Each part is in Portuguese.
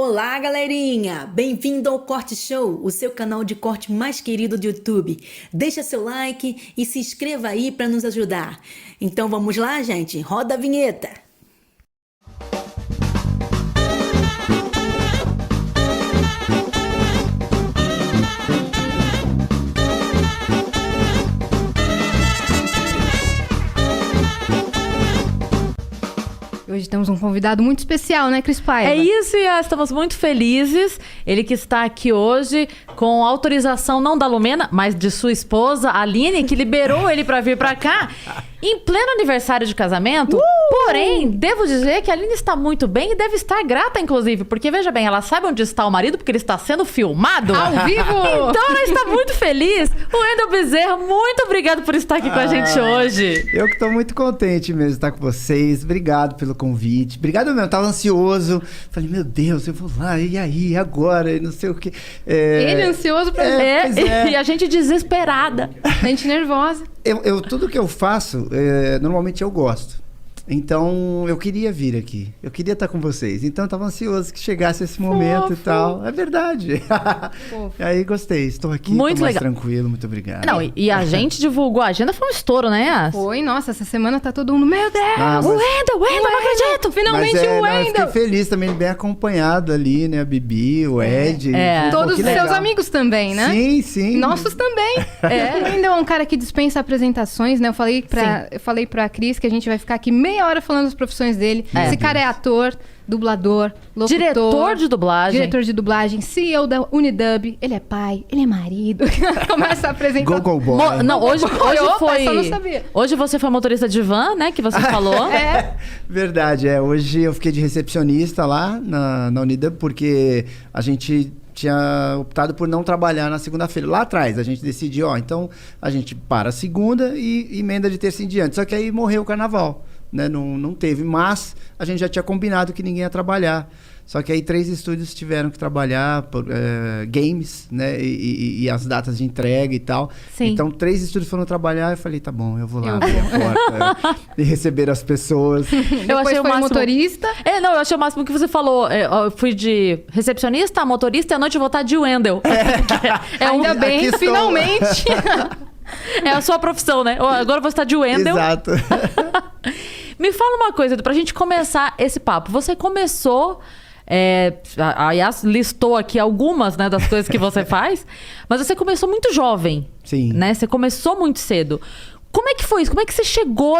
Olá, galerinha! Bem-vindo ao Corte Show, o seu canal de corte mais querido do YouTube. Deixa seu like e se inscreva aí para nos ajudar. Então vamos lá, gente? Roda a vinheta! Hoje temos um convidado muito especial, né, Cris Paiva? É isso, Yas. Estamos muito felizes. Ele que está aqui hoje com autorização não da Lumena, mas de sua esposa, Aline, que liberou ele para vir para cá em pleno aniversário de casamento. Porém, devo dizer que a Aline está muito bem e deve estar grata, inclusive, porque, veja bem, ela sabe onde está o marido, porque ele está sendo filmado. Ao vivo! Então ela está muito feliz. O Wendel Bezerra, muito obrigado por estar aqui com a gente hoje. Eu que estou muito contente mesmo de estar com vocês. Obrigado pelo convite. Obrigado mesmo, eu tava ansioso. Falei, meu Deus, eu vou lá, e aí, agora? E não sei o quê. Ele ansioso pra E a gente desesperada. A gente nervosa. Tudo que eu faço, normalmente eu gosto. Então, eu queria vir aqui. Eu queria estar com vocês. Então, eu tava ansioso que chegasse esse momento e tal. É verdade. E aí, gostei. Estou aqui, muito tô mais legal. Tranquilo. Muito obrigado. Não, e a gente divulgou a agenda, foi um estouro, né, Yas? Foi, nossa, essa semana tá todo mundo, meu Deus! O Wendel, não acredito! Finalmente Mas, o eu Wendel! fiquei feliz também, bem acompanhado ali, né? A Bibi, o Ed. Pô, Todos que os seus legal. amigos também, né? Sim, sim. Nossos também. O Wendel é um cara que dispensa apresentações, né? Eu falei pra Cris que a gente vai ficar aqui meia hora falando das profissões dele. Esse cara é ator, dublador, locutor. Diretor de dublagem, CEO da Unidub. Ele é pai, ele é marido. Começa a apresentar. Go Boy. Hoje Opa, foi... só não sabia. Hoje você foi motorista de van, né? Que você falou. Verdade, hoje eu fiquei de recepcionista lá na Unidub, porque a gente tinha optado por não trabalhar na segunda-feira. Lá atrás, a gente decidiu, então a gente para a segunda e emenda de terça em diante. Só que aí morreu o carnaval, né? Não teve, mas a gente já tinha combinado que ninguém ia trabalhar. Só que aí 3 estúdios tiveram que trabalhar por games, né? E as datas de entrega e tal. Sim. Então 3 estúdios foram trabalhar. Eu falei, tá bom, eu vou lá abrir a porta e receber as pessoas. Eu achei o máximo... motorista. Eu achei o máximo que você falou. Eu fui de recepcionista, motorista e à noite eu vou estar de Wendel. Ainda bem, aqui estou. finalmente. É a sua profissão, né? Agora eu vou estar de Wendel. Exato. Me fala uma coisa, pra gente começar esse papo. Você começou... a Yas listou aqui algumas, né, das coisas que você faz, mas você começou muito jovem. Sim. Né? Você começou muito cedo. Como é que foi isso? Como é que você chegou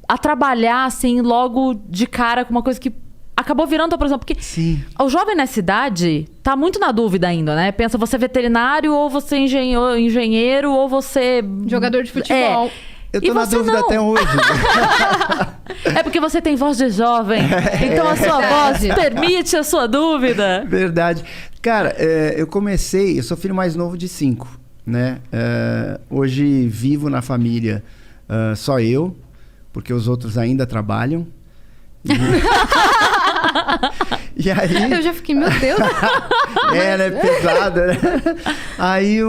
a trabalhar assim logo de cara com uma coisa que acabou virando, por exemplo, porque Sim. o jovem nessa idade tá muito na dúvida ainda, né? Pensa, você é veterinário, ou você é engenheiro, ou você... Jogador de futebol. Eu tô na dúvida até hoje. É porque você tem voz de jovem. Então a sua voz permite a sua dúvida. Verdade. Cara, eu sou filho mais novo de 5, né? Hoje vivo na família só eu, porque os outros ainda trabalham. E aí... Eu já fiquei, meu Deus. né? Pesado, né? Aí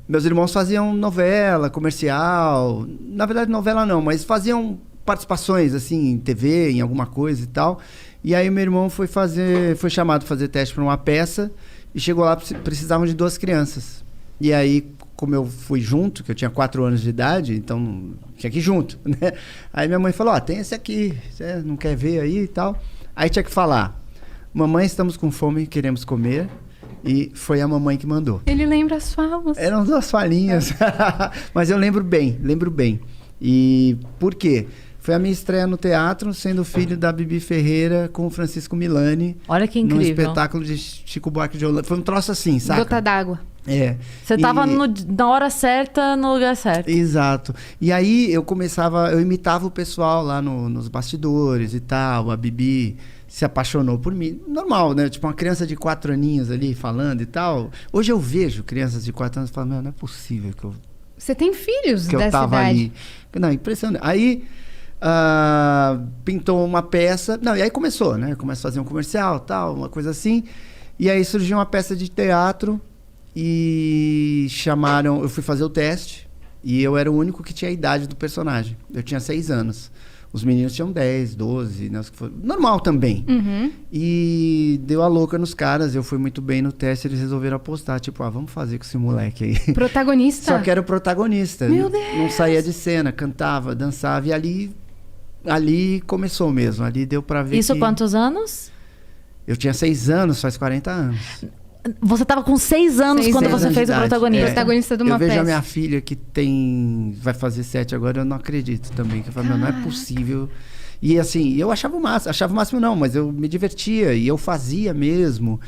meus irmãos faziam novela, comercial. Na verdade, novela não, mas faziam participações, assim, em TV, em alguma coisa e tal. E aí meu irmão foi chamado para fazer teste para uma peça e chegou lá, precisavam de 2 crianças. E aí, como eu fui junto, que eu tinha 4 anos de idade, então tinha que ir junto, né? Aí minha mãe falou, tem esse aqui, você não quer ver aí e tal? Aí tinha que falar, mamãe, estamos com fome, queremos comer. E foi a mamãe que mandou. Ele lembra as falas. Eram 2 falinhas. Mas eu lembro bem. E por quê? Foi a minha estreia no teatro, sendo filho da Bibi Ferreira com o Francisco Milani. Olha que incrível. Num espetáculo de Chico Buarque de Holanda. Foi um troço assim, saca? Gota d'água. Você tava na hora certa, no lugar certo. Exato. E aí eu imitava o pessoal lá nos bastidores e tal. A Bibi se apaixonou por mim. Normal, né? Tipo, uma criança de 4 aninhos ali falando e tal. Hoje eu vejo crianças de 4 anos e falo, não é possível que eu... Você tem filhos que dessa eu tava idade? ali. Não, impressionante. Aí pintou uma peça. Não, e aí começou, né? Começa a fazer um comercial, tal, uma coisa assim. E aí surgiu uma peça de teatro e eu fui fazer o teste e eu era o único que tinha a idade do personagem. Eu tinha 6 anos. Os meninos tinham 10, 12, né? Normal também. E deu a louca nos caras, eu fui muito bem no teste, eles resolveram apostar, tipo, vamos fazer com esse moleque aí. Protagonista? Só que era o protagonista. Meu Deus! Não saía de cena, cantava, dançava, e ali começou mesmo, ali deu pra ver Isso que... quantos anos? Eu tinha 6 anos, faz 40 anos. Você tava com 6 anos quando você anos fez de o idade. protagonista. Protagonista de uma Eu vejo peça. a minha filha que vai fazer 7 agora, eu não acredito também. Que eu falo, não é possível. E assim, eu achava o máximo não, mas eu me divertia e eu fazia mesmo.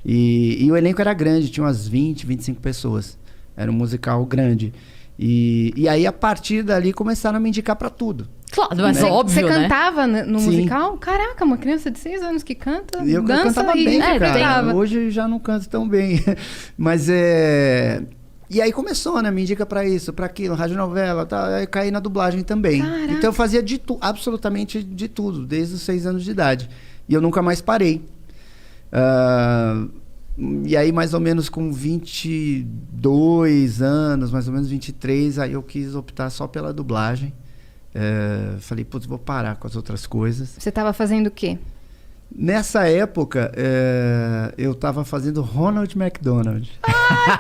E o elenco era grande, tinha umas 20, 25 pessoas. Era um musical grande. E aí, a partir dali, começaram a me indicar pra tudo. Claro, mas Você óbvio, né? cantava no Sim. musical? Caraca, uma criança de 6 anos que canta, Eu dança cantava e bem, cara. cantava. Hoje já não canto tão bem. Mas E aí começou, né? Me indica pra isso, pra aquilo, radionovela, tá? Aí caí na dublagem também. Caraca. Então eu fazia absolutamente de tudo, desde os 6 anos de idade. E eu nunca mais parei. E aí, mais ou menos com 22 anos, mais ou menos 23, aí eu quis optar só pela dublagem. Falei, putz, vou parar com as outras coisas. Você tava fazendo o quê? Nessa época, eu tava fazendo Ronald McDonald.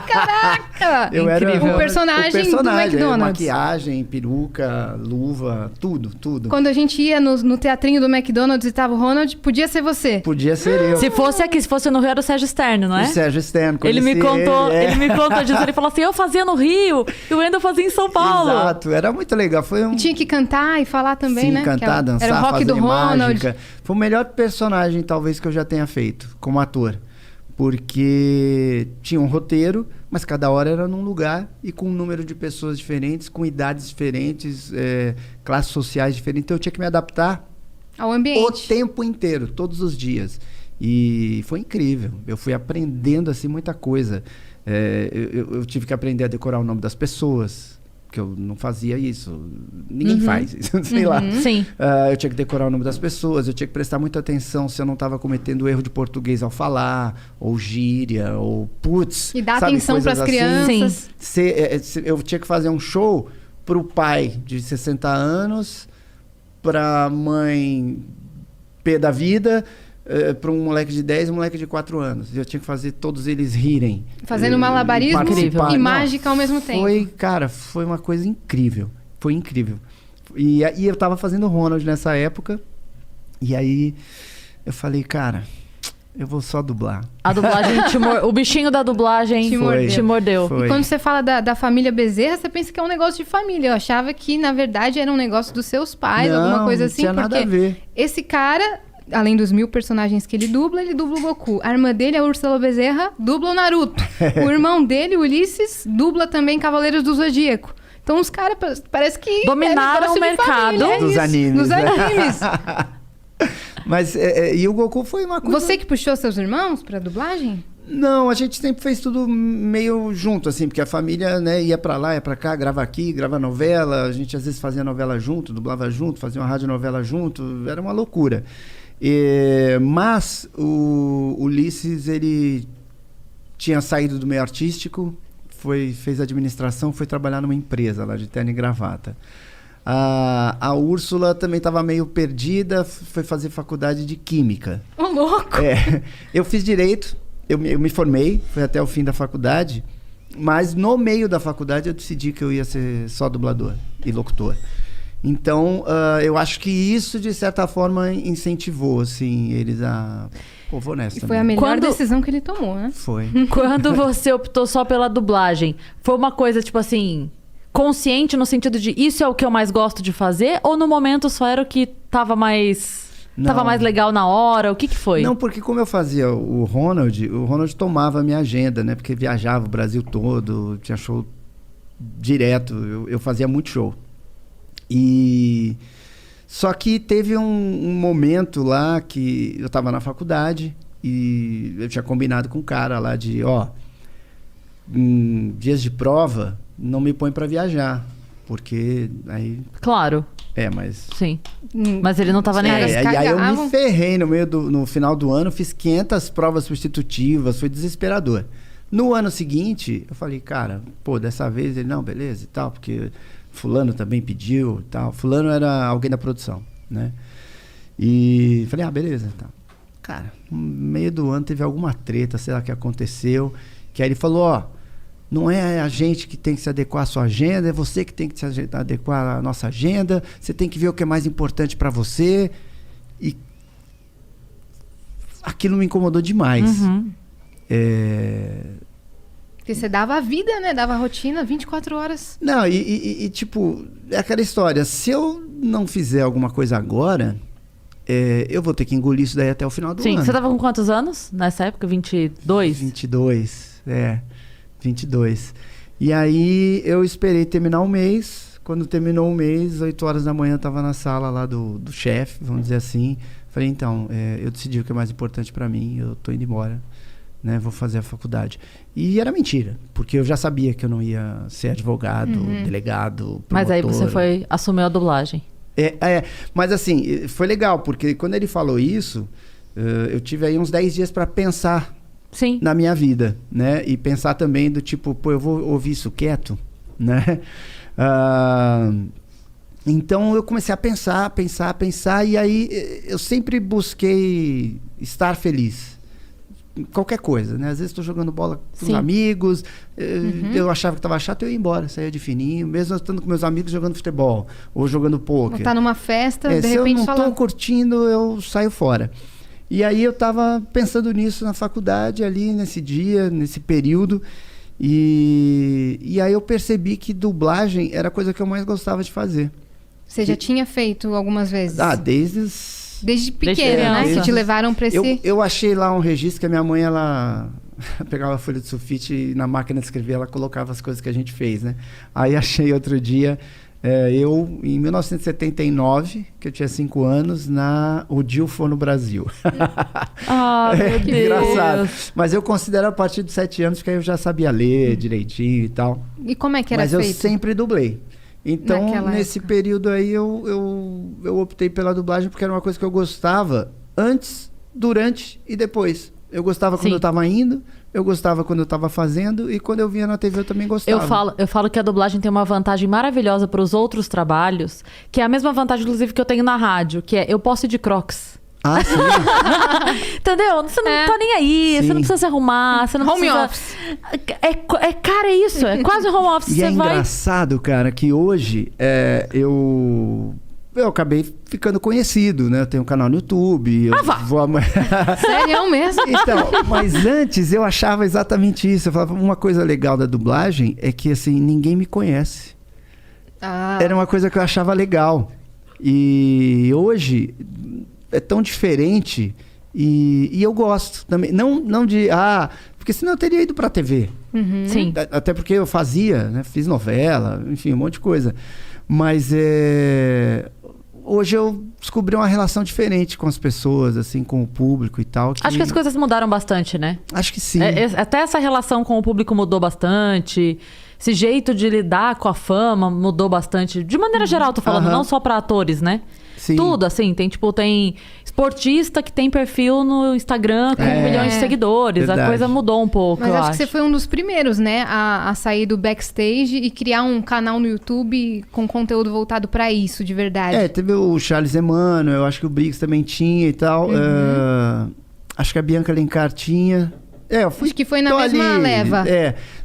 Caraca! Eu era o personagem do McDonald's. Maquiagem, peruca, luva, tudo. Quando a gente ia no teatrinho do McDonald's e tava o Ronald, podia ser você. Podia ser eu. Se fosse aqui, se fosse no Rio, era o Sérgio Externo, não é? O Sérgio Externo. Ele me conheci contou ele. disso. Ele falou assim, eu fazia no Rio e o Wendel fazia em São Paulo. Exato, era muito legal. Foi E tinha que cantar e falar também, Sim, né? cantar, dançar, era o rock fazer do Ronald. mágica. Foi o melhor personagem, talvez, que eu já tenha feito como ator. Porque tinha um roteiro, mas cada hora era num lugar e com um número de pessoas diferentes, com idades diferentes, classes sociais diferentes. Então eu tinha que me adaptar Ao ambiente. o tempo inteiro, todos os dias. E foi incrível. Eu fui aprendendo assim muita coisa. Eu tive que aprender a decorar o nome das pessoas, que eu não fazia isso. Ninguém faz isso, sei lá. Sim. Eu tinha que decorar o nome das pessoas, eu tinha que prestar muita atenção se eu não estava cometendo erro de português ao falar, ou gíria, ou putz. E dar sabe, atenção coisas pras assim. crianças. Eu tinha que fazer um show pro pai de 60 anos, pra mãe pé da vida, para um moleque de 10 e um moleque de 4 anos. Eu tinha que fazer todos eles rirem. Fazendo malabarismo participar. e Não, mágica ao mesmo tempo. Foi uma coisa incrível. Foi incrível. E eu tava fazendo Ronald nessa época. E aí eu falei, cara, eu vou só dublar. A dublagem o bichinho da dublagem te mordeu. Foi. E quando você fala da família Bezerra, você pensa que é um negócio de família. Eu achava que, na verdade, era um negócio dos seus pais, Não, alguma coisa assim. não tinha nada a ver. Esse cara, além dos 1000 personagens que ele dubla o Goku. A irmã dele, a Úrsula Bezerra, dubla o Naruto. O irmão dele, o Ulisses, dubla também Cavaleiros do Zodíaco. Então os caras parece que dominaram o mercado dos animes. Dos animes. Mas e o Goku foi uma coisa... Você que puxou seus irmãos pra dublagem? Não, a gente sempre fez tudo meio junto, assim, porque a família, né, ia pra lá, ia pra cá, grava aqui, grava novela, a gente às vezes fazia novela junto, dublava junto, fazia uma radionovela junto, era uma loucura. Mas o Ulisses, ele tinha saído do meio artístico, fez administração, foi trabalhar numa empresa lá de terno e gravata. A Úrsula também estava meio perdida, foi fazer faculdade de Química. Ô, louco! Eu fiz Direito, eu me formei, fui até o fim da faculdade, mas no meio da faculdade eu decidi que eu ia ser só dublador e locutor. Então, eu acho que isso, de certa forma, incentivou, assim, eles a... Pô, vou nessa. E foi a melhor decisão que ele tomou, né? Foi. Quando você optou só pela dublagem, foi uma coisa, tipo assim, consciente no sentido de isso é o que eu mais gosto de fazer? Ou no momento só era o que tava mais legal na hora? O que foi? Não, porque como eu fazia o Ronald tomava a minha agenda, né? Porque viajava o Brasil todo, tinha show direto, eu fazia muito show. Só que teve um momento lá que eu estava na faculdade e eu tinha combinado com um cara lá de, dias de prova, não me põe para viajar, porque aí... Claro. Mas... Sim. Mas ele não tava nem aí. E aí eu me ferrei no final do ano, fiz 500 provas substitutivas, foi desesperador. No ano seguinte, eu falei, cara, dessa vez ele, não, beleza e tal, porque... Fulano também pediu e tal. Fulano era alguém da produção. né? E falei, beleza, tá. Cara, no meio do ano teve alguma treta, sei lá o que aconteceu, que aí ele falou, não é a gente que tem que se adequar à sua agenda, é você que tem que se adequar à nossa agenda, você tem que ver o que é mais importante para você. E aquilo me incomodou demais. Porque você dava a vida, né? Dava a rotina, 24 horas. Não, tipo, é aquela história, se eu não fizer alguma coisa agora, eu vou ter que engolir isso daí até o final do ano. Sim, você tava com quantos anos nessa época? 22? 22, 22. E aí eu esperei terminar o mês. Quando terminou o mês, 8 horas da manhã, eu tava na sala lá do chefe, vamos dizer assim. Falei, então, eu decidi o que é mais importante para mim, eu tô indo embora, né? Vou fazer a faculdade. E era mentira, porque eu já sabia que eu não ia ser advogado, delegado, promotor. Mas aí você assumiu a dublagem. Mas assim, foi legal, porque quando ele falou isso, eu tive aí uns 10 dias para pensar na minha vida, né? E pensar também do tipo, eu vou ouvir isso quieto, né? Então eu comecei a pensar, e aí eu sempre busquei estar feliz. Qualquer coisa, né? Às vezes estou jogando bola com os amigos, eu achava que estava chato, eu ia embora, saía de fininho, mesmo estando com meus amigos jogando futebol ou jogando pôquer. Ou tá numa festa, de se repente eu não estou curtindo, eu saio fora. E aí eu estava pensando nisso na faculdade, ali nesse dia, nesse período, e aí eu percebi que dublagem era a coisa que eu mais gostava de fazer. Você já tinha feito algumas vezes? Desde pequena, né? Que te levaram para esse... Eu achei lá um registro que a minha mãe, ela pegava a folha de sulfite e na máquina de escrever ela colocava as coisas que a gente fez, né? Aí achei outro dia, em 1979, que eu tinha 5 anos, o Dilfo no Brasil. Meu Deus! Engraçado. Mas eu considero a partir dos 7 anos, porque aí eu já sabia ler direitinho e tal. E como é que era feito? Mas eu sempre dublei. Então, nesse período aí, eu optei pela dublagem porque era uma coisa que eu gostava antes, durante e depois. Eu gostava quando eu estava indo, eu gostava quando eu estava fazendo, e quando eu via na TV eu também gostava. Eu falo que a dublagem tem uma vantagem maravilhosa para os outros trabalhos, que é a mesma vantagem, inclusive, que eu tenho na rádio, que é eu posso ir de Crocs. Sim. Entendeu? Você não tá nem aí, você não precisa se arrumar, você não home precisa... office. Cara, é isso, é quase home office. E é engraçado, cara, que hoje eu acabei ficando conhecido, né? Eu tenho um canal no YouTube. Sério mesmo? Então, mas antes eu achava exatamente isso. Eu falava, uma coisa legal da dublagem é que, assim, ninguém me conhece. Era uma coisa que eu achava legal. E hoje é tão diferente e eu gosto também. Não de... porque senão eu teria ido pra TV. Sim. Até porque eu fazia, né? Fiz novela, enfim, um monte de coisa. Mas hoje eu descobri uma relação diferente com as pessoas, assim, com o público e tal. Acho que as coisas mudaram bastante, né? Acho que sim. Até essa relação com o público mudou bastante. Esse jeito de lidar com a fama mudou bastante. De maneira geral, tô falando, não só pra atores, né? Sim. Tudo, assim, tem esportista que tem perfil no Instagram com 1 milhão de seguidores. Verdade. A coisa mudou um pouco, Mas eu acho que você foi um dos primeiros, né, a sair do backstage e criar um canal no YouTube com conteúdo voltado pra isso, de verdade. Teve o Charles Emmanuel, eu acho que o Briggs também tinha e tal. Acho que a Bianca Alencar tinha. Acho que foi na mesma leva.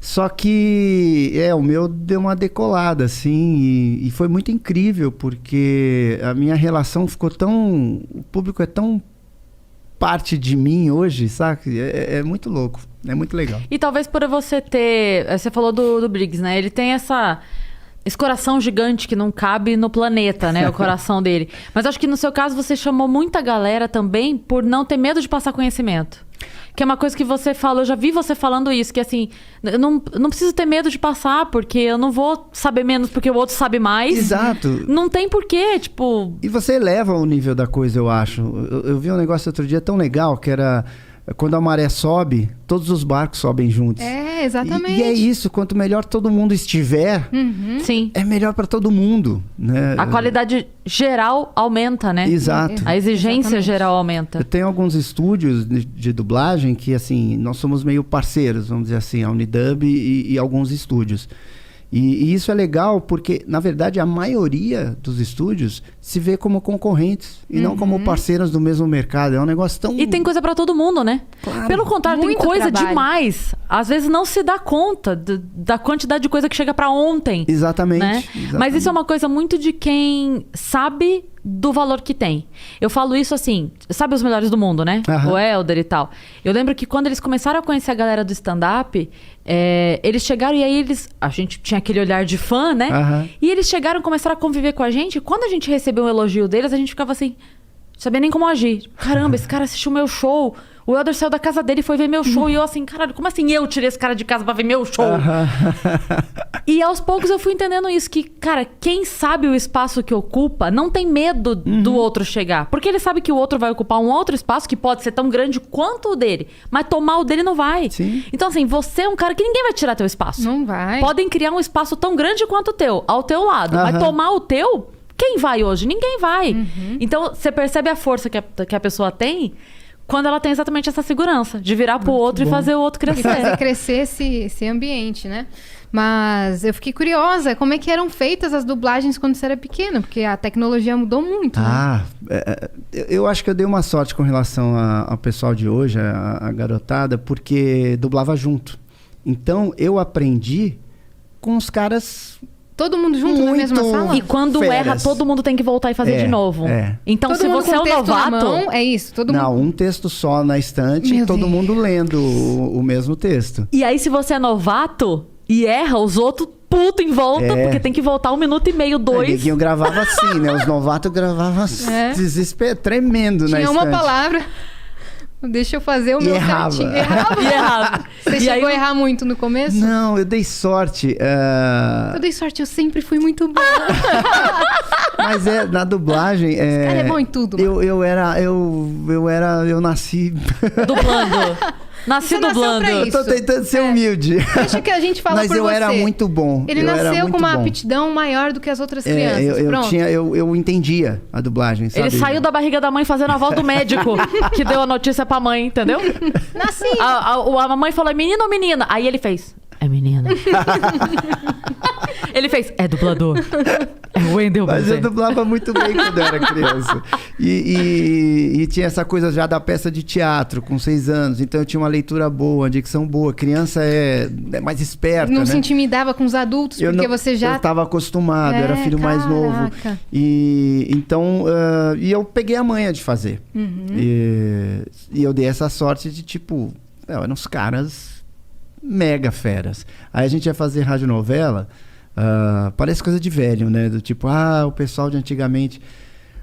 Só que o meu deu uma decolada, assim, e foi muito incrível, porque a minha relação ficou tão... O público é tão parte de mim hoje, sabe? É muito louco, é muito legal. E talvez por você ter... Você falou do Briggs, né? Ele tem esse coração gigante que não cabe no planeta, né? O coração dele. Mas acho que no seu caso você chamou muita galera também por não ter medo de passar conhecimento. Que é uma coisa que você falou, eu já vi você falando isso, que assim, eu não preciso ter medo de passar, porque eu não vou saber menos porque o outro sabe mais. Exato. Não tem porquê, tipo... E você eleva o nível da coisa, eu acho. Eu vi um negócio outro dia tão legal, que era... Quando a maré sobe, todos os barcos sobem juntos. Exatamente. E é isso, quanto melhor todo mundo estiver, Sim. é melhor para todo mundo, né? A qualidade geral aumenta, né? Exato. A exigência geral aumenta. Eu tenho alguns estúdios de dublagem que, assim, nós somos meio parceiros, vamos dizer assim, a Unidub e alguns estúdios. E isso é legal porque, na verdade, a maioria dos estúdios se vê como concorrentes e não como parceiros do mesmo mercado. É um negócio tão... E tem coisa pra todo mundo, né? Claro. Pelo contrário, tem Muito coisa trabalho. demais. Às vezes não se dá conta da quantidade de coisa que chega pra ontem. Exatamente, Né? exatamente. Mas isso é uma coisa muito de quem sabe do valor que tem. Eu falo isso assim, sabe os melhores do mundo, né? Aham. O Helder e tal. Eu lembro que quando eles começaram a conhecer a galera do stand-up, eles chegaram e aí a gente tinha aquele olhar de fã, né? Aham. E eles chegaram e começaram a conviver com a gente. Quando a gente recebeu um elogio deles, a gente ficava assim, não sabia nem como agir. Tipo, caramba, esse cara assistiu meu show. O Helder saiu da casa dele e foi ver meu show. E eu assim, caralho, como assim eu tirei esse cara de casa pra ver meu show? E aos poucos eu fui entendendo isso. Que, cara, quem sabe o espaço que ocupa não tem medo do outro chegar. Porque ele sabe que o outro vai ocupar um outro espaço que pode ser tão grande quanto o dele. Mas tomar o dele não vai. Sim. Então assim, você é um cara que ninguém vai tirar teu espaço. Não vai. Podem criar um espaço tão grande quanto o teu, ao teu lado. Mas Aham. tomar o teu, quem vai hoje? Ninguém vai. Então, você percebe a força que a pessoa tem quando ela tem exatamente essa segurança de virar pro outro e fazer o outro E fazer crescer. crescer esse ambiente, né? Mas eu fiquei curiosa, como é que eram feitas as dublagens quando você era pequena? Porque a tecnologia mudou muito, né? Eu acho que eu dei uma sorte com relação ao pessoal de hoje, a garotada, porque dublava junto. Então, eu aprendi com os caras... Todo mundo junto na Muito. mesma sala? E quando Feras. erra, todo mundo tem que voltar e fazer É, de novo. é. Então, Todo se mundo você com é um texto na novato... mão, é isso, todo Não, mundo... um texto só na estante e Meu todo Deus. mundo lendo o mesmo texto. E aí, se você é novato e erra, os outros puto em volta, É. porque tem que voltar 1 minuto e meio, O 2. Neguinho gravava assim, né? Os novatos gravavam tremendo na Tinha uma estante. palavra... Deixa eu fazer o E meu errava. certinho. Errava. E errado. Você E chegou aí- a errar muito no começo? Não, eu dei sorte. Eu dei sorte, eu sempre fui muito boa. Mas na dublagem... cara é bom em tudo, mano. Eu nasci... Dublando. Nasci Você nasceu dublando. pra Eu tô Isso. tentando ser humilde. Deixa que a gente fala Mas por eu você. era muito bom. Ele eu era nasceu muito com uma bom. aptidão maior do que as outras crianças. Pronto. Eu entendia a dublagem, sabe? Ele saiu da barriga da mãe fazendo a voz do médico que deu a notícia pra mãe, entendeu? Nasci. A mamãe falou, é menino ou menina? Aí ele fez, é menina. Ele fez, é dublador. É o Wendel Mas eu Bezerra. dublava muito bem quando eu era criança. E tinha essa coisa já da peça de teatro, com 6 anos. Então eu tinha uma leitura boa, uma dicção boa. Criança é mais esperta, Não né? se intimidava com os adultos, porque você já... Eu estava acostumado, eu era filho mais novo. Caraca. Então, e eu peguei a manha de fazer. Uhum. E eu dei essa sorte de, tipo, eram uns caras mega feras. Aí a gente ia fazer radionovela, parece coisa de velho, né? Do tipo, o pessoal de antigamente.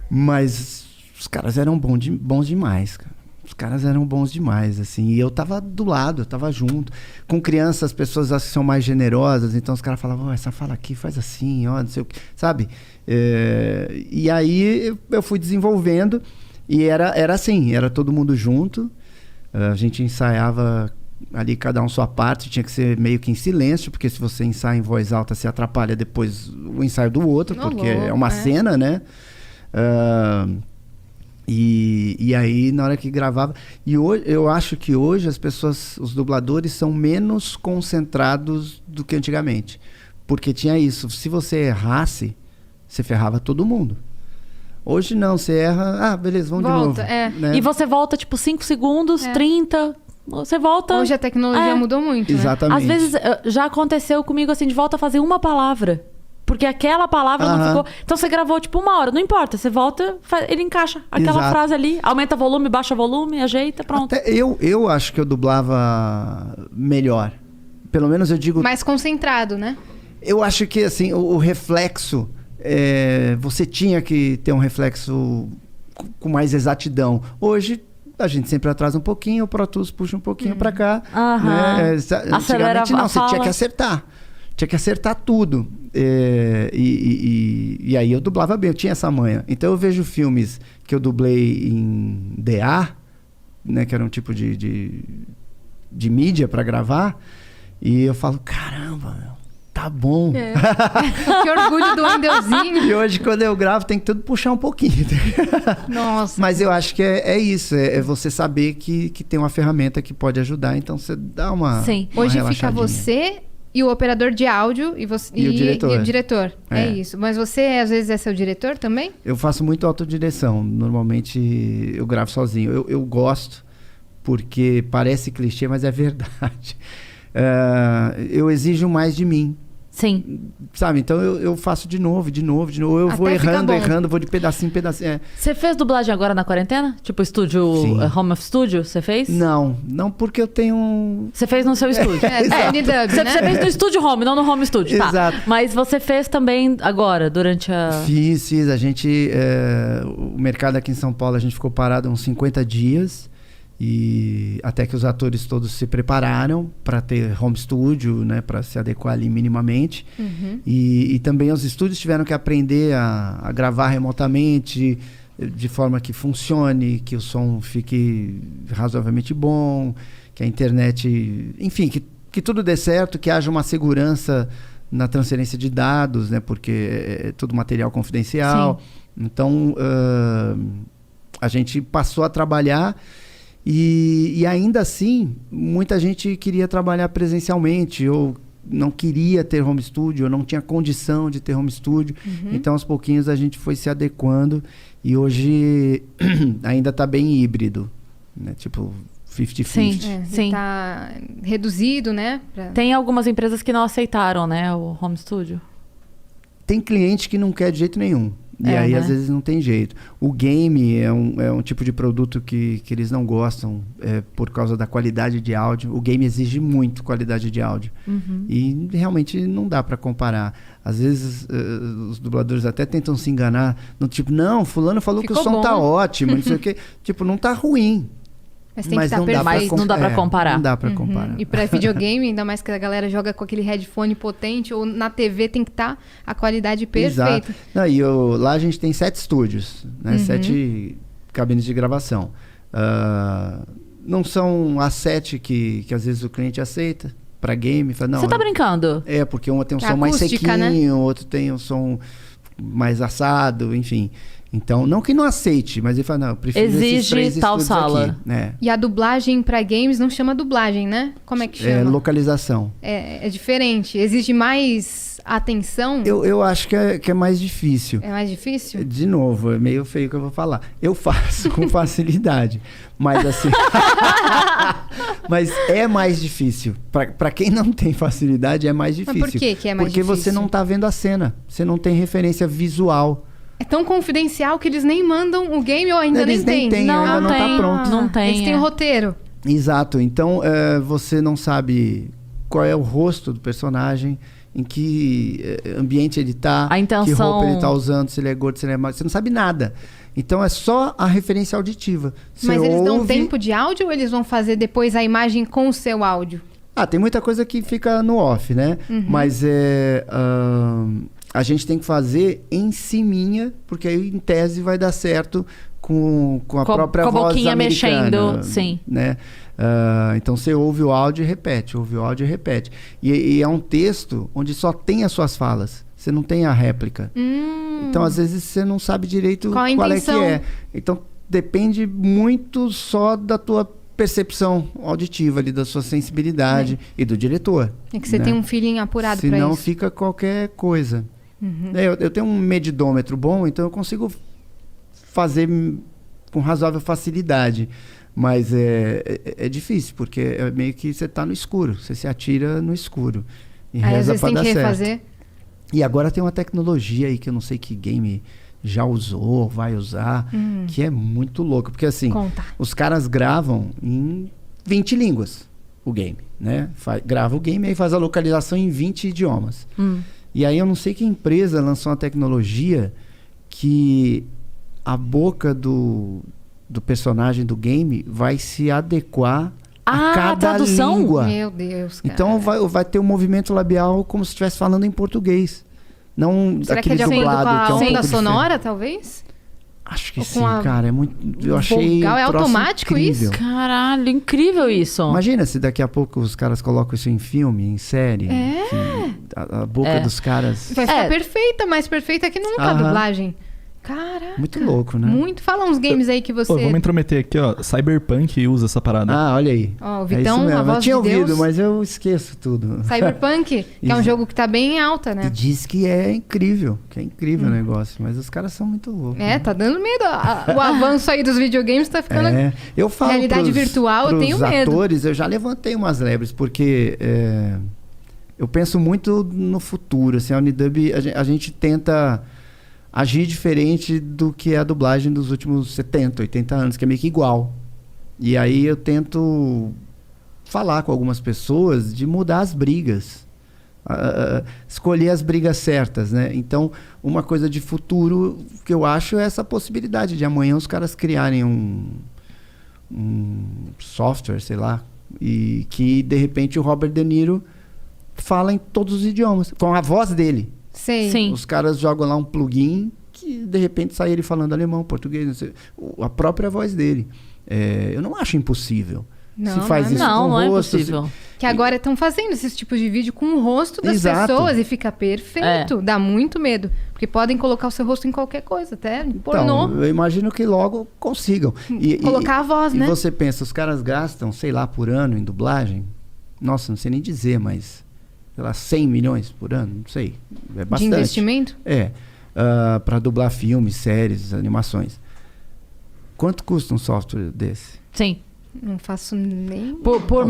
Mas os caras eram bons demais, cara. Os caras eram bons demais, assim. E eu tava do lado, eu tava junto. Com crianças, as pessoas acho que são mais generosas. Então os caras falavam, essa fala aqui, faz assim, ó, não sei o que. Sabe? E aí eu fui desenvolvendo. E era assim, era todo mundo junto. A gente ensaiava ali, cada um sua parte. Tinha que ser meio que em silêncio. Porque se você ensaia em voz alta, se atrapalha depois o ensaio do outro. Porque é uma cena, né? E aí, na hora que gravava... E hoje, eu acho que hoje as pessoas, os dubladores, são menos concentrados do que antigamente. Porque tinha isso. Se você errasse, você ferrava todo mundo. Hoje não, você erra... beleza, vamos Volta, de novo. Né? E você volta, tipo, 5 segundos, 30... Você volta... Hoje a tecnologia mudou muito, né? Exatamente. Às vezes, já aconteceu comigo, assim, de volta a fazer uma palavra. Porque aquela palavra não ficou... Então, você gravou, tipo, 1 hora. Não importa. Você volta, ele encaixa aquela Exato. frase ali. Aumenta volume, baixa volume, ajeita, pronto. Até eu acho que eu dublava melhor. Pelo menos eu digo... Mais concentrado, né? Eu acho que, assim, o reflexo... você tinha que ter um reflexo com mais exatidão. Hoje, a gente sempre atrasa um pouquinho, o Pro Tools puxa um pouquinho pra cá. Aham. Né? Acelera Antigamente não, a você tinha fala. que acertar. Tinha que acertar tudo. E aí eu dublava bem, eu tinha essa manha. Então eu vejo filmes que eu dublei em DA, né, que era um tipo de mídia pra gravar, e eu falo, caramba, meu, tá bom. Que orgulho do Wendelzinho. E hoje, quando eu gravo, tem que tudo puxar um pouquinho. Nossa. Mas eu acho que é isso. É você saber que tem uma ferramenta que pode ajudar. Então, você dá uma Sim. uma Hoje fica relaxadinha. você E o operador de áudio e o diretor. E o diretor. É isso. Mas você, às vezes, é seu diretor também? Eu faço muito autodireção. Normalmente, eu gravo sozinho. Eu gosto, porque parece clichê, mas é verdade. Eu exijo mais de mim. Sim. Sabe? Então, eu faço de novo. Eu Até vou errando, vou de pedacinho em pedacinho. Você fez dublagem agora na quarentena? Tipo estúdio, home of studio, você fez? Não, porque eu tenho... Você fez no seu estúdio. Unidub, né? Você fez no estúdio home, não no home studio, tá? Exato. Mas você fez também agora, durante a... Fiz. A gente... o mercado aqui em São Paulo, a gente ficou parado uns 50 dias. E até que os atores todos se prepararam para ter home studio, né, para se adequar ali minimamente. E também os estúdios tiveram que aprender a gravar remotamente, de forma que funcione, que o som fique razoavelmente bom, que a internet... Enfim, que tudo dê certo, que haja uma segurança na transferência de dados, né, porque é tudo material confidencial. Sim. Então, a gente passou a trabalhar... E ainda assim, muita gente queria trabalhar presencialmente, ou não queria ter home studio, ou não tinha condição de ter home studio. Então, aos pouquinhos, a gente foi se adequando. E hoje ainda está bem híbrido, né? Tipo, 50-50. Sim. Tá reduzido, né? Tem algumas empresas que não aceitaram, né, o home studio. Tem cliente que não quer de jeito nenhum. E aí, né? Às vezes, não tem jeito. O game é um tipo de produto que eles não gostam por causa da qualidade de áudio. O game exige muito qualidade de áudio. E realmente não dá para comparar. Às vezes, os dubladores até tentam se enganar. No tipo, não, fulano falou que o som tá ótimo, não sei o quê. Tipo, não tá ruim. Mas tem que estar perfeito. Mas não dá pra comparar. Não dá pra comparar. E pra videogame, ainda mais que a galera joga com aquele headphone potente, ou na TV tem que estar a qualidade perfeita. Exato. Não, lá a gente tem 7 estúdios, né? 7 cabines de gravação. Não são as 7 que às vezes o cliente aceita pra game. Fala, não, você tá brincando? Porque uma tem um som mais sequinho, né? Outro tem um som mais assado, enfim... Então, não que não aceite, mas ele fala, não, eu prefiro esses 3 tal estúdios sala. aqui, né? E a dublagem para games não chama dublagem, né? Como é que chama? É localização. É diferente? Exige mais atenção? Eu acho que é mais difícil. É mais difícil? De novo, é meio feio o que eu vou falar. Eu faço com facilidade, mas assim... mas é mais difícil. Para quem não tem facilidade, é mais difícil. Mas por que é mais difícil? Porque você não tá vendo a cena. Você não tem referência visual. É tão confidencial que eles nem mandam o game ou ainda eles nem tem. Não tá pronto. Não tem. Eles têm o roteiro. Exato. Então, você não sabe qual é o rosto do personagem, em que ambiente ele tá, a intenção... que roupa ele tá usando, se ele é gordo, se ele é magro. Você não sabe nada. Então, é só a referência auditiva. Mas eles dão tempo de áudio ou eles vão fazer depois a imagem com o seu áudio? Tem muita coisa que fica no off, né? Mas a gente tem que fazer em ciminha, porque aí, em tese, vai dar certo com a própria voz americana. Com a boquinha mexendo, sim. Né? Então, você ouve o áudio e repete, E é um texto onde só tem as suas falas. Você não tem a réplica. Então, às vezes, você não sabe direito qual é que é. Então, depende muito só da tua percepção auditiva ali, da sua sensibilidade e do diretor. É que você tem um feeling apurado para isso. Senão fica qualquer coisa. Eu tenho um medidômetro bom, então eu consigo fazer com razoável facilidade. Mas é difícil, porque é meio que você tá no escuro. Você se atira no escuro. E aí, reza às vezes pra tem dar que certo. refazer. E agora tem uma tecnologia aí que eu não sei que game já usou, vai usar, que é muito louco. Porque assim, os caras gravam em 20 línguas o game, né? Grava o game e aí faz a localização em 20 idiomas. E aí eu não sei que empresa lançou uma tecnologia que a boca do personagem do game vai se adequar a cada tradução? língua. Meu Deus, cara. Então vai ter um movimento labial como se estivesse falando em português. Não será aquele que é de dublado acordo com a que é um onda pouco sonora, talvez? Acho que sim, cara. É muito. Eu achei. Vogal, é automático incrível. isso? Caralho, incrível isso. Imagina se daqui a pouco os caras colocam isso em filme, em série. A boca dos caras. Vai ficar perfeita, mais perfeita que nunca a dublagem. Caraca. Muito louco, né? Muito. Fala uns games aí que você... Vamos intrometer aqui, ó. Cyberpunk usa essa parada. Ah, olha aí. Ó, o É Vitão, isso mesmo. a voz Eu tinha de Deus. ouvido, mas eu esqueço tudo. Cyberpunk, que é um Isso. jogo que tá bem em alta, E né? diz que é incrível, o negócio. Mas os caras são muito loucos. É, tá dando medo. O avanço aí dos videogames tá ficando... Eu falo Realidade virtual, eu tenho medo. atores, eu já levantei umas lebres, porque eu penso muito no futuro. Assim, a Unidub, a gente tenta agir diferente do que é a dublagem dos últimos 70, 80 anos, que é meio que igual. E aí eu tento falar com algumas pessoas de mudar as brigas. Escolher as brigas certas, né? Então, uma coisa de futuro que eu acho é essa possibilidade de amanhã os caras criarem um software, sei lá, e que de repente o Robert De Niro fala em todos os idiomas, com a voz dele. Sei. Sim. Os caras jogam lá um plugin que de repente sai ele falando alemão, português, não sei, a própria voz dele. Eu não acho impossível. Não, Se faz não é isso Não, com não é rosto, impossível. Que agora estão fazendo esses tipos de vídeo com o rosto das Exato. pessoas e fica perfeito. Dá muito medo. Porque podem colocar o seu rosto em qualquer coisa, até em pornô. Então, eu imagino que logo consigam. Colocar a voz, né? E você pensa, os caras gastam, sei lá, por ano em dublagem, nossa, não sei nem dizer, mas, sei lá, 100 milhões por ano, não sei. É bastante. De investimento? Para dublar filmes, séries, animações. Quanto custa um software desse? Sim. Não faço nem Por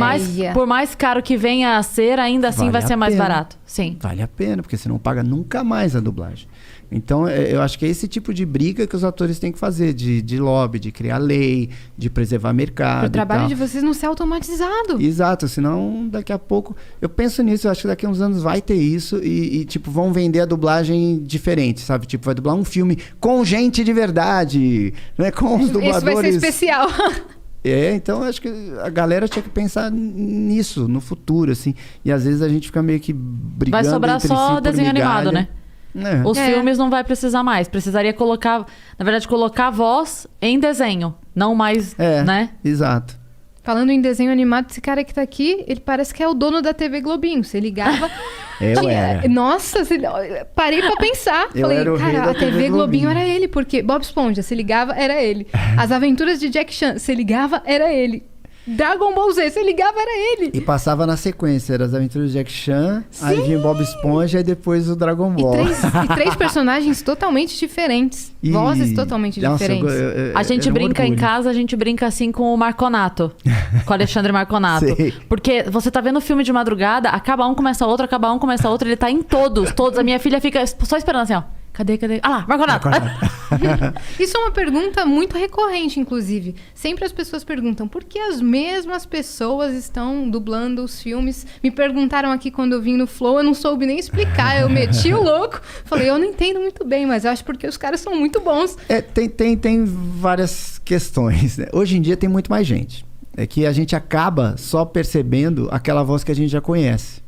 mais caro que venha a ser, ainda assim Vale vai ser a mais pena. barato. Sim. Vale a pena, porque você não paga nunca mais a dublagem. Então, eu acho que é esse tipo de briga que os atores têm que fazer, de lobby, de criar lei, de preservar mercado. O trabalho e de tal. vocês não ser automatizado. Exato, senão daqui a pouco... Eu penso nisso, eu acho que daqui a uns anos vai ter isso e tipo, vão vender a dublagem diferente, sabe? Tipo, vai dublar um filme com gente de verdade, né? Com os dubladores... Isso vai ser especial. Então eu acho que a galera tinha que pensar nisso, no futuro, assim. E às vezes a gente fica meio que brigando Vai sobrar entre só si por desenho animado, migalha. né? Os filmes não vai precisar mais. Precisaria colocar a voz em desenho. Não mais, né? Exato. Falando em desenho animado, esse cara que tá aqui, ele parece que é o dono da TV Globinho. Você ligava... Eu era. Nossa, parei pra pensar. Eu Falei, era o rei cara, da a TV TV Globinho Globinho. era ele, porque Bob Esponja, se ligava, era ele. As Aventuras de Jack Chan, se ligava, era ele. Dragon Ball Z, se ligava, era ele. E passava na sequência, era as aventuras de Jack Chan, aí vinha Bob Esponja e depois o Dragon Ball. E três personagens totalmente diferentes. Vozes totalmente diferentes. A gente brinca em casa, a gente brinca assim com o Marconato. Com o Alexandre Marconato. Sei. Porque você tá vendo filme de madrugada, acaba um, começa outro, acaba um, começa outro. Ele tá em todos. A minha filha fica só esperando assim, ó. Cadê? Ah lá, Marconato. Isso é uma pergunta muito recorrente, inclusive. Sempre as pessoas perguntam por que as mesmas pessoas estão dublando os filmes. Me perguntaram aqui quando eu vim no Flow, eu não soube nem explicar. Eu meti o louco. Falei, eu não entendo muito bem, mas eu acho porque os caras são muito bons. Tem várias questões, né? Hoje em dia tem muito mais gente. É que a gente acaba só percebendo aquela voz que a gente já conhece.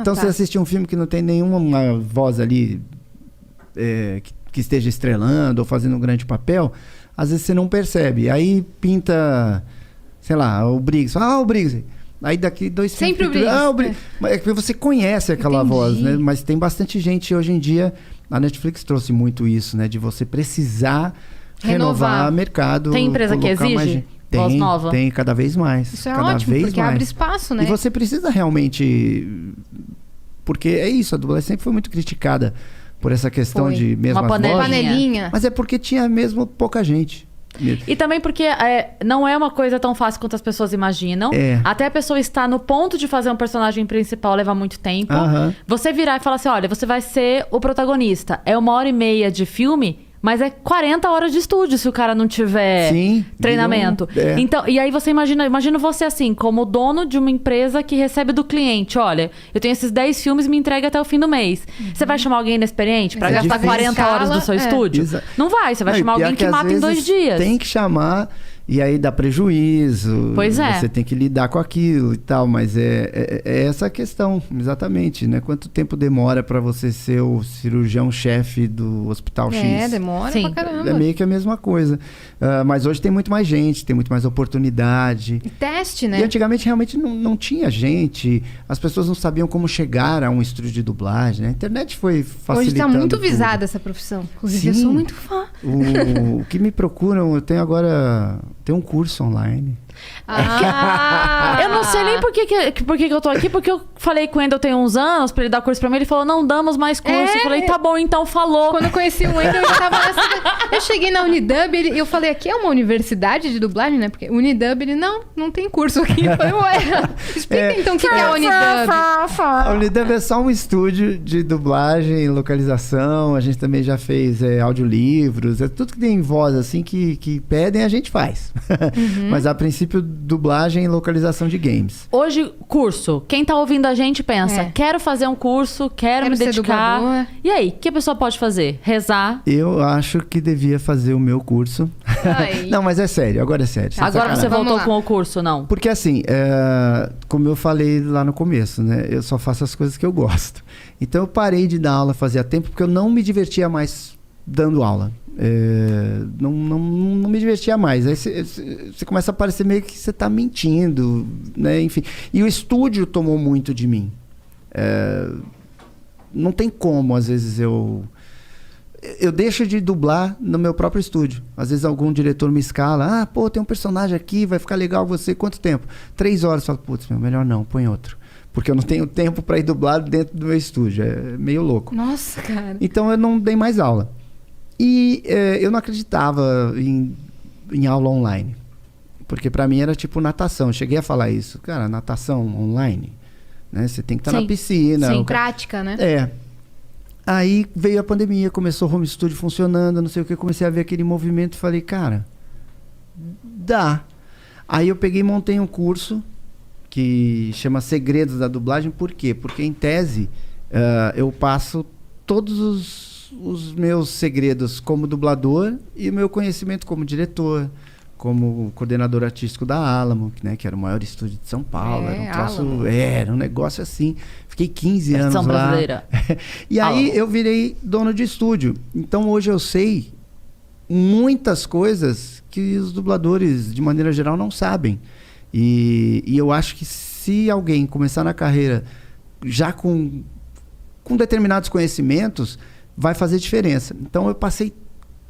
Então, tá. se assistir um filme que não tem nenhuma voz ali que esteja estrelando ou fazendo um grande papel, às vezes você não percebe. Aí pinta, sei lá, o Briggs. O Briggs. Aí daqui 2 filmes... Sempre o Briggs. O Briggs. Mas é que você conhece aquela voz, né? Mas tem bastante gente hoje em dia... A Netflix trouxe muito isso, né? De você precisar renovar mercado. Tem empresa que exige voz nova? Tem, cada vez mais. Isso é cada ótimo, vez porque mais. abre espaço, né? E você precisa realmente... Porque é isso, a dublagem sempre foi muito criticada por essa questão de mesmas Uma vozes. panelinha. Mas é porque tinha mesmo pouca gente. E também porque não é uma coisa tão fácil quanto as pessoas imaginam. Até a pessoa estar no ponto de fazer um personagem principal leva muito tempo. Você virar e falar assim, olha, você vai ser o protagonista. É 1h30 de filme, mas é 40 horas de estúdio se o cara não tiver treinamento. Então, e aí você imagina você assim, como dono de uma empresa que recebe do cliente. Olha, eu tenho esses 10 filmes, me entrega até o fim do mês. Você vai chamar alguém inexperiente pra gastar difícil. 40 horas do seu estúdio? Não vai, você vai chamar alguém que mata em 2 dias. Tem que chamar E aí dá prejuízo. Pois é. Você tem que lidar com aquilo e tal, mas é essa a questão, exatamente, né? Quanto tempo demora para você ser o cirurgião-chefe do Hospital X? Demora Sim. pra caramba. É meio que a mesma coisa. Mas hoje tem muito mais gente, tem muito mais oportunidade. E teste, E né? antigamente realmente não tinha gente, as pessoas não sabiam como chegar a um estúdio de dublagem, né? A internet foi facilitando Hoje tá muito tudo. visada essa profissão. Inclusive, eu Sim. sou muito fã. O que me procuram, eu tenho agora... Tem um curso online. Eu não sei nem por que eu tô aqui, porque eu falei com o Wendel tem uns anos pra ele dar curso pra mim, ele falou, não damos mais curso. Eu falei, tá bom, então falou. Quando eu conheci o Wendel, eu tava nessa... Eu cheguei na Unidub, eu falei, aqui é uma universidade de dublagem, né? Porque Unidub, ele, não tem curso aqui. Eu falei, ué, explica então o que é a Unidub. A Unidub é só um estúdio de dublagem, localização, a gente também já fez audiolivros, tudo que tem voz assim que pedem a gente faz. Mas a princípio, dublagem e localização de games. Hoje, curso. Quem tá ouvindo a gente pensa, quero fazer um curso, quero me ser dedicar. dublador. E aí, o que a pessoa pode fazer? Rezar? Eu acho que devia fazer o meu curso. Ai. Não, mas é sério, agora é sério. sem Agora você sacanagem. Vamos voltou lá. com o curso, não? Porque assim, como eu falei lá no começo, né? Eu só faço as coisas que eu gosto. Então eu parei de dar aula fazia tempo porque eu não me divertia mais dando aula. Não me divertia mais. Aí você começa a parecer meio que você está mentindo, né? Enfim. E o estúdio tomou muito de mim. Não tem como, às vezes, eu deixo de dublar no meu próprio estúdio. Às vezes algum diretor me escala. Pô, tem um personagem aqui, vai ficar legal você. Quanto tempo? 3 horas. Eu falo, putz, melhor não, põe outro. Porque eu não tenho tempo para ir dublar dentro do meu estúdio. É meio louco. Nossa, cara. Então eu não dei mais aula. E eu não acreditava em aula online. Porque para mim era tipo natação. Eu cheguei a falar isso. Cara, natação online, né? Você tem que estar na piscina. Sim, prática, né? Aí veio a pandemia, começou o home studio funcionando, não sei o que. Comecei a ver aquele movimento e falei, cara, dá. Aí eu peguei e montei um curso que chama Segredos da Dublagem. Por quê? Porque em tese eu passo todos os meus segredos como dublador e o meu conhecimento como diretor, como coordenador artístico da Alamo, né, que era o maior estúdio de São Paulo. Era um troço, era um negócio assim. Fiquei 15 anos lá. Brasileira. E aí eu virei dono de estúdio. Então hoje eu sei muitas coisas que os dubladores, de maneira geral, não sabem. E eu acho que se alguém começar na carreira já com determinados conhecimentos, vai fazer diferença. Então eu passei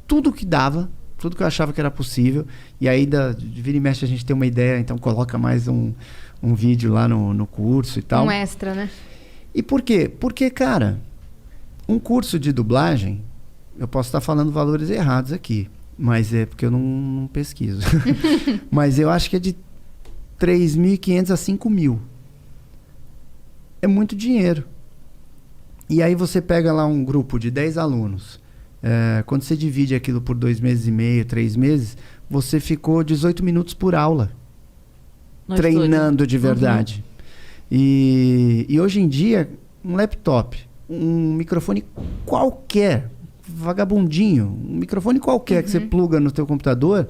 tudo que dava, tudo que eu achava que era possível. E aí, de vira e mexe, a gente tem uma ideia, então coloca mais um vídeo lá no curso e tal. Um extra, né? E por quê? Porque, cara, um curso de dublagem, eu posso estar falando valores errados aqui, mas é porque eu não pesquiso. Mas eu acho que é de 3.500 a 5.000. É muito dinheiro. E aí você pega lá um grupo de 10 alunos. Quando você divide aquilo por 2 meses e meio, 3 meses, você ficou 18 minutos por aula. Treinando de verdade. E hoje em dia, um laptop, um microfone qualquer, vagabundinho, um microfone qualquer que você pluga no teu computador,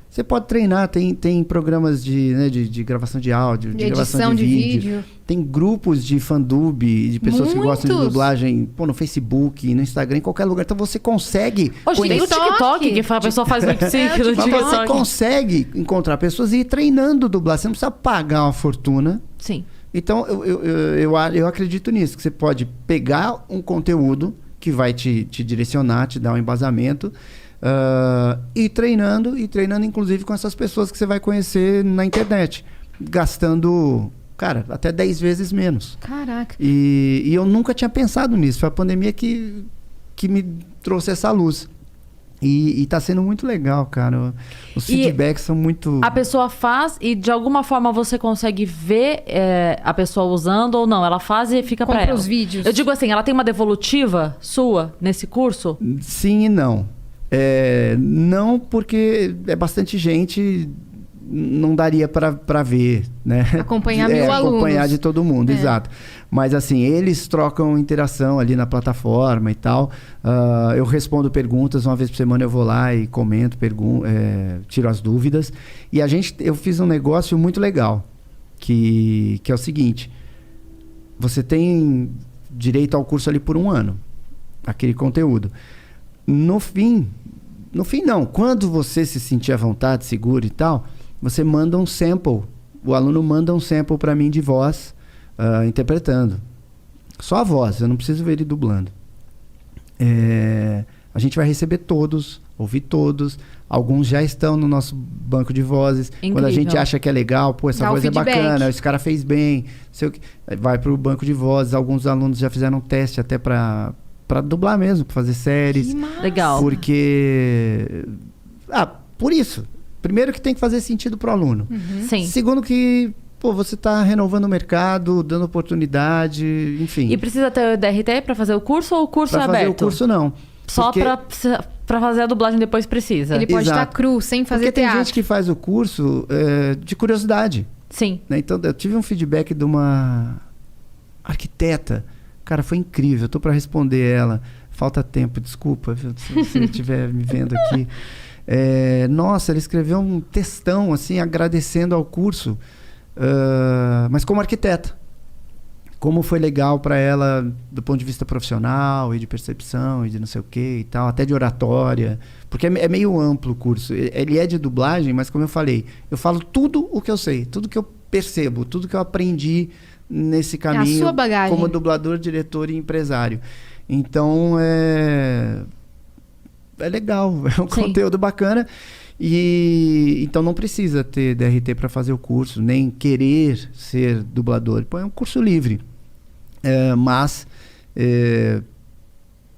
você pode treinar. Tem programas de gravação de áudio, de gravação de vídeo. Tem grupos de fandub, de pessoas que gostam de dublagem, no Facebook, no Instagram, em qualquer lugar. Então você consegue Hoje tem o TikTok, que a pessoa faz lip sync no Mas você TikTok. consegue encontrar pessoas e ir treinando dublar. Você não precisa pagar uma fortuna. Sim. Então, eu acredito nisso, que você pode pegar um conteúdo que vai te direcionar, te dar um embasamento, e treinando, inclusive com essas pessoas que você vai conhecer na internet, gastando, cara, até 10 vezes menos. Caraca. E eu nunca tinha pensado nisso. Foi a pandemia que me trouxe essa luz. E tá sendo muito legal, cara. Os feedbacks são muito... A pessoa faz e de alguma forma você consegue ver a pessoa usando ou não? Ela faz e fica pra ela. Compra os vídeos. Eu digo assim, ela tem uma devolutiva sua nesse curso? Sim e não. Não, porque é bastante gente não daria para ver, né? Acompanhar 1000 alunos. Acompanhar de todo mundo, exato. Mas assim, eles trocam interação ali na plataforma e tal. Eu respondo perguntas, uma vez por semana eu vou lá e comento, tiro as dúvidas. E eu fiz um negócio muito legal, que é o seguinte: você tem direito ao curso ali por 1 ano, aquele conteúdo. No fim não, quando você se sentir à vontade, seguro e tal, você manda um sample, o aluno manda um sample para mim de voz, interpretando. Só a voz, eu não preciso ver ele dublando. A gente vai receber todos, ouvir todos, alguns já estão no nosso banco de vozes. Incrível. Quando a gente acha que é legal, pô, essa voz é bacana, esse cara fez bem, vai pro banco de vozes, alguns alunos já fizeram um teste até para dublar mesmo, para fazer séries. Legal. Porque... por isso. Primeiro que tem que fazer sentido pro aluno. Sim. Segundo que, pô, você tá renovando o mercado, dando oportunidade, enfim. E precisa ter o DRT para fazer o curso ou o curso é aberto? Pra fazer o curso, não. Só para fazer a dublagem depois precisa? Ele pode estar cru, sem fazer teatro. Porque tem gente que faz o curso de curiosidade. Sim. Né? Então, eu tive um feedback de uma arquiteta. Cara, foi incrível. Eu tô para responder ela. Falta tempo, desculpa se você estiver me vendo aqui. Nossa, ela escreveu um textão, assim, agradecendo ao curso, mas como arquiteta. Como foi legal para ela do ponto de vista profissional e de percepção e de não sei o que e tal, até de oratória. Porque é meio amplo o curso. Ele é de dublagem, mas como eu falei, eu falo tudo o que eu sei, tudo que eu percebo, tudo que eu aprendi nesse caminho, a sua bagagem, como dublador, diretor e empresário. Então é legal, é um conteúdo bacana. E então não precisa ter DRT para fazer o curso, nem querer ser dublador. Pô, é um curso livre. Mas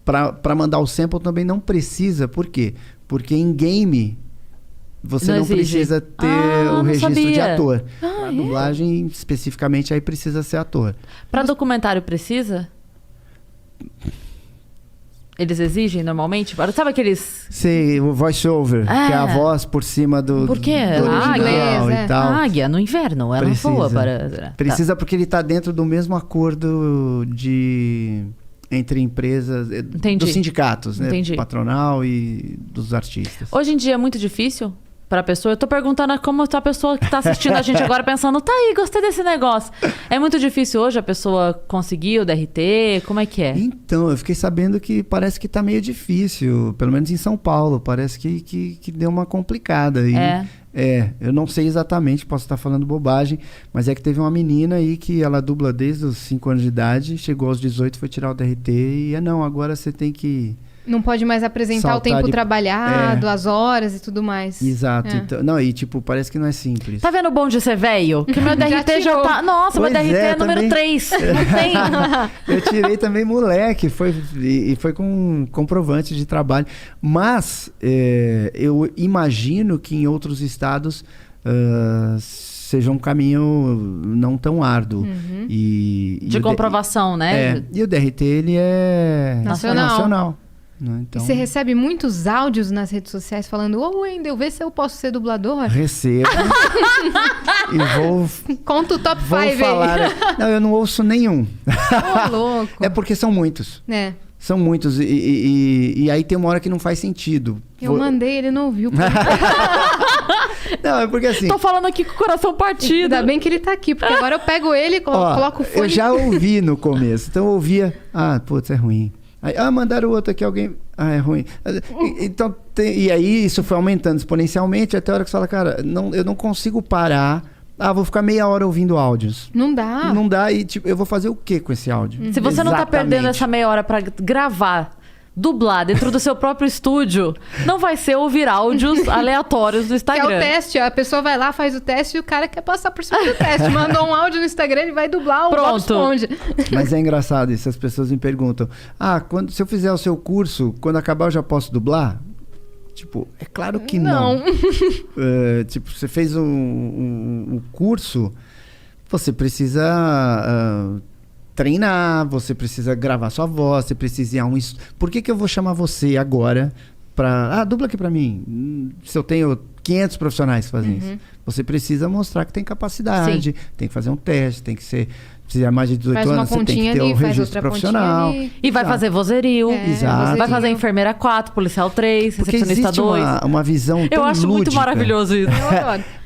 para mandar o sample também não precisa. Por quê? Porque em game você não precisa ter o registro de ator. A dublagem especificamente aí precisa ser ator. Para documentário precisa? Eles exigem normalmente? Sabe aqueles... Sei, o voice-over, que é a voz por cima do... Por quê? Do original e tal. A águia, no inverno, ela voa para... Precisa porque ele está dentro do mesmo acordo entre empresas, dos sindicatos, né? Entendi. Patronal e dos artistas. Hoje em dia é muito difícil para a pessoa. Eu tô perguntando como tá a pessoa que está assistindo a gente agora pensando, tá aí, gostei desse negócio. É muito difícil hoje a pessoa conseguir o DRT? Como é que é? Então, eu fiquei sabendo que parece que tá meio difícil, pelo menos em São Paulo. Parece que deu uma complicada. Eu não sei exatamente, posso estar falando bobagem, mas é que teve uma menina aí que ela dubla desde os 5 anos de idade, chegou aos 18, foi tirar o DRT e agora você tem que... Não pode mais apresentar o tempo trabalhado, as horas e tudo mais. Exato. Então, parece que não é simples. Tá vendo o bom de ser velho? Que meu DRT já tá... Nossa, meu DRT é número 3. Não tem. Eu tirei também moleque. Foi com comprovante de trabalho. Mas eu imagino que em outros estados seja um caminho não tão árduo. De comprovação, né? E o DRT, ele é nacional. Então... E você recebe muitos áudios nas redes sociais falando: ô Wendel, vê se eu posso ser dublador? Recebo. E vou... Conta o top 5 aí. Não, eu não ouço nenhum. Ô, louco. É porque são muitos. São muitos. E aí tem uma hora que não faz sentido. Eu mandei, ele não ouviu. Não, é porque assim... Tô falando aqui com o coração partido. Ainda bem que ele tá aqui, porque agora eu pego ele e coloco o fone. Eu já ouvi no começo. Então eu ouvia... putz, é ruim. Aí, mandaram outro aqui, alguém... é ruim. Então, e aí isso foi aumentando exponencialmente até a hora que você fala, cara, eu não consigo parar. Vou ficar meia hora ouvindo áudios. Não dá. Não dá e, eu vou fazer o quê com esse áudio? Se você não tá perdendo essa meia hora pra gravar, dublar dentro do seu próprio estúdio, não vai ser ouvir áudios aleatórios do Instagram. Que é o teste, a pessoa vai lá, faz o teste e o cara quer passar por cima do teste. Mandou um áudio no Instagram, ele vai dublar um Bob Esponja. Mas é engraçado isso, as pessoas me perguntam, se eu fizer o seu curso, quando acabar eu já posso dublar? É claro que não. Você fez um curso, você precisa... treinar, você precisa gravar sua voz, você precisa ir a Por que eu vou chamar você agora dubla aqui pra mim. Se eu tenho 500 profissionais que fazem isso, você precisa mostrar que tem capacidade, tem que fazer um teste, tem que ser... Se é mais de 18 anos, você tem que ter um registro profissional. E vai fazer vozerio. Exato. Vai fazer enfermeira 4, policial 3, Porque recepcionista existe 2. uma visão tão Eu acho lúdica. muito maravilhoso isso.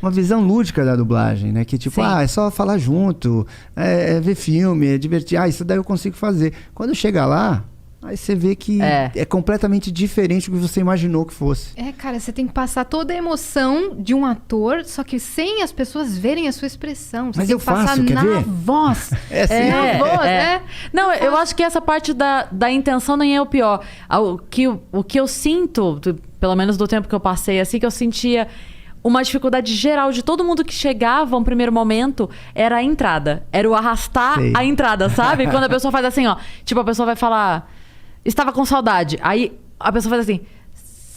Uma visão lúdica da dublagem, né? Que tipo, é só falar junto, é ver filme, é divertir. Isso daí eu consigo fazer. Quando chega lá, aí você vê que é completamente diferente do que você imaginou que fosse. Cara, você tem que passar toda a emoção de um ator, só que sem as pessoas verem a sua expressão. Você Mas tem eu que passar faço, quer na ver? voz. Na voz, Não, eu acho que essa parte da intenção nem é o pior. O que eu sinto, pelo menos do tempo que eu passei, assim, que eu sentia uma dificuldade geral de todo mundo que chegava um primeiro momento, era a entrada. Era o arrastar a entrada, sabe? Quando a pessoa faz assim, ó. Tipo, a pessoa vai falar... Estava com saudade. Aí a pessoa faz assim...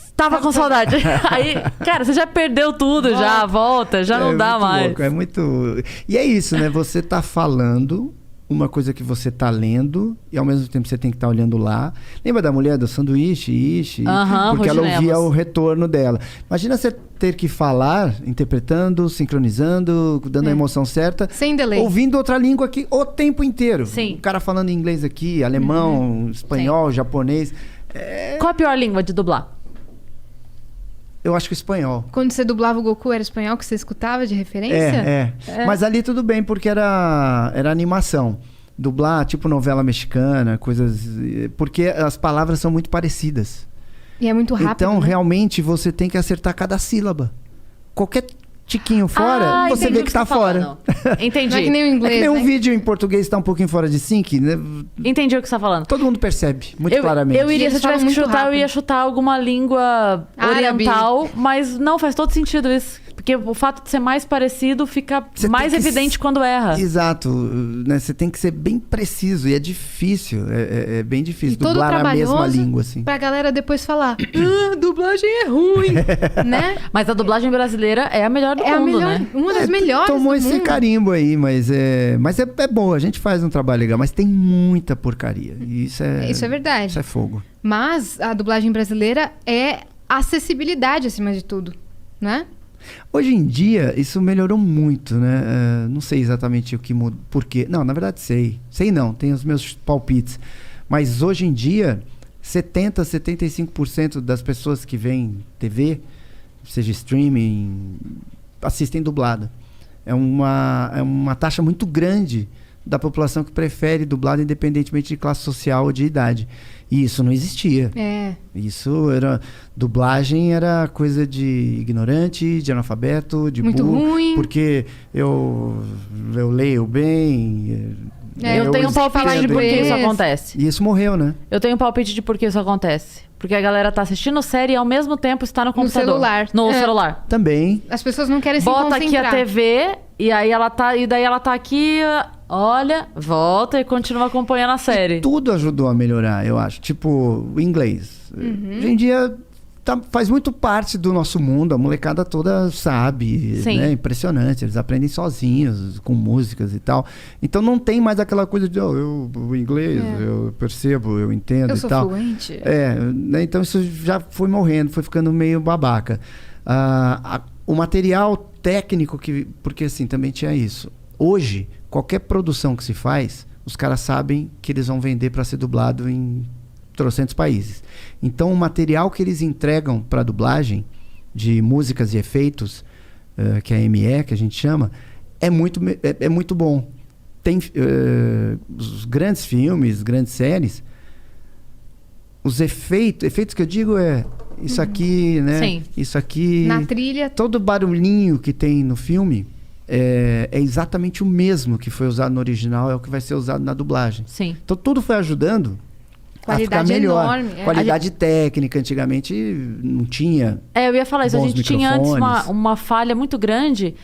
Estava com saudade. Aí, cara, você já perdeu tudo, volta, já não dá mais. Louco, é muito... E é isso, né? Você tá falando uma coisa que você tá lendo e ao mesmo tempo você tem que estar olhando lá. Lembra da mulher do sanduíche? Porque ela ouvia o retorno dela. Imagina você ter que falar, interpretando, sincronizando, dando a emoção certa. Sem delay. Ouvindo outra língua aqui o tempo inteiro. Sim. O cara falando inglês aqui, alemão, espanhol, japonês. Qual a pior língua de dublar? Eu acho que o espanhol. Quando você dublava o Goku, era espanhol que você escutava de referência? Mas ali tudo bem, porque era animação. Dublar, tipo novela mexicana, coisas... Porque as palavras são muito parecidas. E é muito rápido, Então, né? realmente, você tem que acertar cada sílaba. Qualquer tiquinho fora, você vê que tá fora. Entendi. Não é que nem o inglês, É que nem né? um vídeo em português tá um pouquinho fora de sync, né? Entendi o que você tá falando. Todo mundo percebe, muito claramente. Eu iria, E se eu eles falam tivesse que muito chutar, eu rápido. ia chutar alguma língua Árabe. oriental, mas não faz todo sentido isso. Porque o fato de ser mais parecido fica Você mais tem que evidente quando erra. Exato, né? Você tem que ser bem preciso e é difícil, é bem difícil E todo dublar a mesma trabalhoso língua, assim. pra galera depois falar, dublagem é ruim, né? Mas a dublagem brasileira é a melhor do É a mundo, melhor, né? uma das melhores Tomou do esse mundo. carimbo aí, mas é boa, a gente faz um trabalho legal, mas tem muita porcaria. E isso é verdade. Isso é fogo. Mas a dublagem brasileira é acessibilidade acima de tudo, né? Hoje em dia, isso melhorou muito, né? Não sei exatamente o que mudou, por quê. Não, na verdade sei. Sei não, tenho os meus palpites. Mas hoje em dia, 75% das pessoas que veem TV, seja streaming, assistem dublado. É uma taxa muito grande da população que prefere dublado independentemente de classe social ou de idade. E isso não existia. Isso era... Dublagem era coisa de ignorante, de analfabeto, de muito burro. ruim. Porque eu leio bem... Eu tenho um palpite de por que isso acontece. E isso morreu, né? Eu tenho um palpite de por que isso acontece. Porque a galera tá assistindo série e ao mesmo tempo está no computador. celular. No celular. Também. As pessoas não querem se Bota aqui concentrar. a TV e aí daí ela tá aqui, olha, volta e continua acompanhando a série. Tudo ajudou a melhorar, eu acho. Tipo, o inglês. Hoje em dia faz muito parte do nosso mundo, a molecada toda sabe, Sim. né? Impressionante, eles aprendem sozinhos, com músicas e tal. Então não tem mais aquela coisa de, o inglês, eu percebo, eu entendo Eu e sou tal. fluente. Né? Então isso já foi morrendo, foi ficando meio babaca. O material técnico, porque assim, também tinha isso. Hoje, qualquer produção que se faz, os caras sabem que eles vão vender para ser dublado em trocentos países. Então, o material que eles entregam para dublagem, de músicas e efeitos, que é a ME, que a gente chama, é muito bom. Tem os grandes filmes, grandes séries, os efeitos que eu digo isso aqui, né? Sim. Isso aqui... Na trilha. Todo barulhinho que tem no filme é exatamente o mesmo que foi usado no original, é o que vai ser usado na dublagem. Sim. Então, tudo foi ajudando Qualidade a ficar melhor. enorme. Qualidade técnica, antigamente não tinha. Eu ia falar isso. A Bons gente tinha antes microfones. uma falha muito grande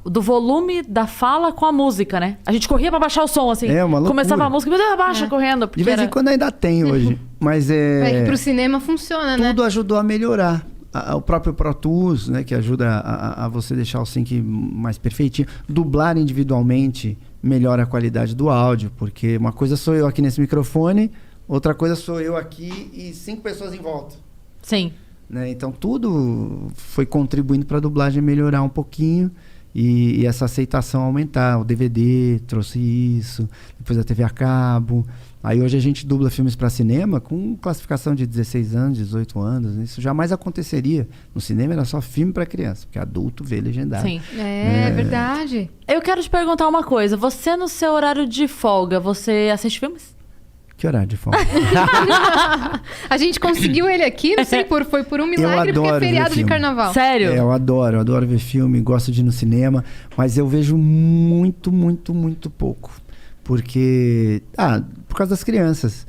do volume da fala com a música, né? A gente corria pra baixar o som, assim. É uma loucura. Começava a música, meu Deus, abaixa correndo. De vez em quando ainda tem hoje. Mas É que pro cinema funciona, né? tudo ajudou a melhorar. O próprio Pro Tools, né, que ajuda a você deixar o sync mais perfeitinho. Dublar individualmente melhora a qualidade do áudio, porque uma coisa sou eu aqui nesse microfone, outra coisa sou eu aqui e 5 pessoas em volta. Sim. Né? Então tudo foi contribuindo para a dublagem melhorar um pouquinho e essa aceitação aumentar. O DVD trouxe isso, depois a TV a cabo. Aí hoje a gente dubla filmes para cinema com classificação de 16 anos, 18 anos. Isso jamais aconteceria. No cinema era só filme para criança, porque adulto vê legendado. Sim. É verdade. Eu quero te perguntar uma coisa. Você, no seu horário de folga, você assiste filmes? Que horário de folga? A gente conseguiu ele aqui, não sei, foi por um milagre, porque é adoro ver feriado de filme. carnaval. Sério? Eu adoro ver filme, gosto de ir no cinema, mas eu vejo muito, muito, muito pouco. Porque, por causa das crianças.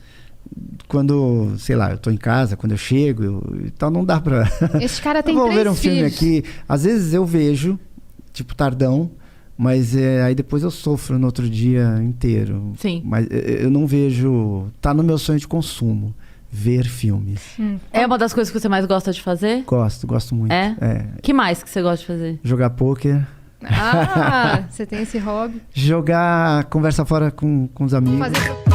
Quando, sei lá, eu tô em casa, quando eu chego, então não dá pra... Esse cara tem vou 3 ver um filme filhos. aqui. Às vezes eu vejo, tipo, tardão, mas aí depois eu sofro no outro dia inteiro. Sim. Mas eu não vejo... Tá no meu sonho de consumo, ver filmes. É uma das coisas que você mais gosta de fazer? Gosto muito. É? Que mais que você gosta de fazer? Jogar pôquer. Você tem esse hobby. Jogar conversa fora com os amigos. Fazer